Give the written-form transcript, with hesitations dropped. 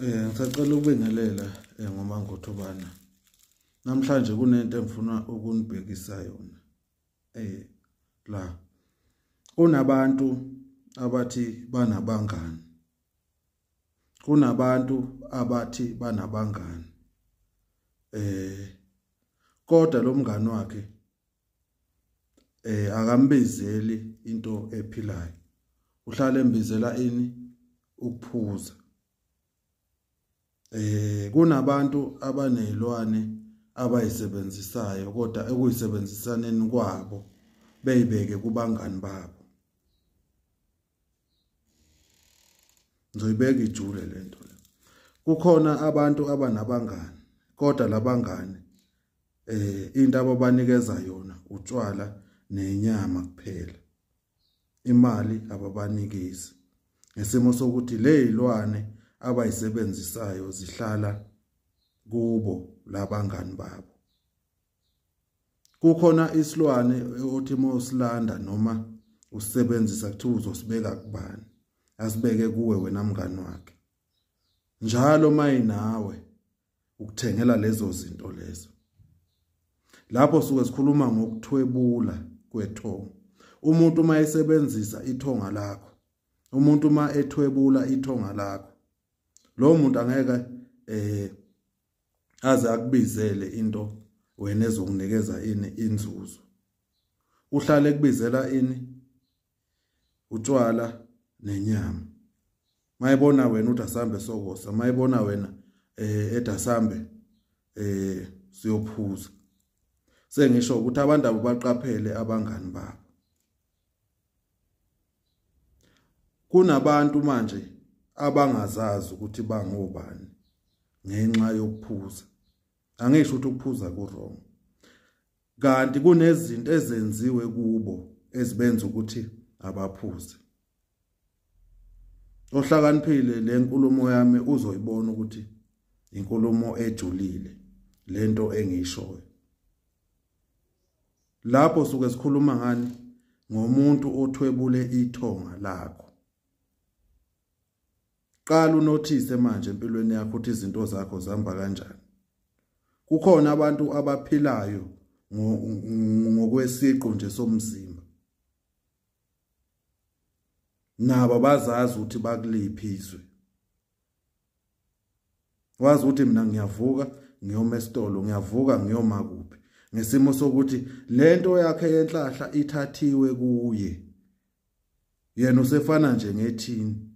Ngisacela ukubingelela ngoma ngothobana. Namhlanje kunento engifuna ukunibhekisa yona. La kunabantu abathi banabangani. Kunabantu abathi banabangani. Kodwa lo mngani wakhe akambizeli into ephilayo. Uhlala embizela ini ukuphuza. Kunabantu abanezilwane abayisebenzisayo kodwa ekuyisebenzisaneni kwabo beyibeke kubangani babo. Ngizoyibeka ijule lento le. Kukhona abantu abanabangani kodwa labangani into ababanikeza yona utshwala nenyama kuphela. Imali ababanikezi. Ngesimo sokuthi lezilwane abayisebenzisayo zihlala kubo labangani babo. Kukhona isilwane othi mawusilanda noma usebenzisa kuthiwa uzosibeka kubani. Asibeke kuwe wena mngani wakhe. Njalo mayinawe ukuthengela lezo zinto lezo. Lapho suke sikhuluma ngokuthwebula kwethonga. Umuntu mayesebenzisa ithonga lakho. Umuntu ma ethwebula ithonga lakho. Lo muntu angeke aze akubizele into wena ezokunikeza ini inzuzo. Uhlale kubizela ini utshwala nenyama. Mayibona wena uthi asambe sokosa, mayibona wena ethi asambe siyophuza. Sengisho ukuthi abantu abaqaphele abangani babo. Kunabantu manje abangazazi ukuthi bangobani ngenxa yokuphuza. Angisho ukuthi ukuphuza ku-wrong. Kanti kunezinto ezenziwe kubo ezibenza ukuthi abaphuze. Ohlakaniphile le nkulumo yami uzoyibona ukuthi inkulumo ejulile lento engishoyo. Lapho suke sikhuluma ngani ngomuntu othwebule ithonga lakho. Qala unothise manje empilweni yakho ukuthi izinto zakho zihamba kanjani. Kukhona abantu abaphilayo ngokwesiqu nje somzimba. Nabo bazazi ukuthi bakuliphiswe. Wazi ukuthi mina ngiyavuka ngiyoma esitolo, ngiyavuka ngiyoma kuphi. Ngesimo sokuthi lento yakhe yenhlahla ithathiwe kuye. Yena usefana nje ngethini.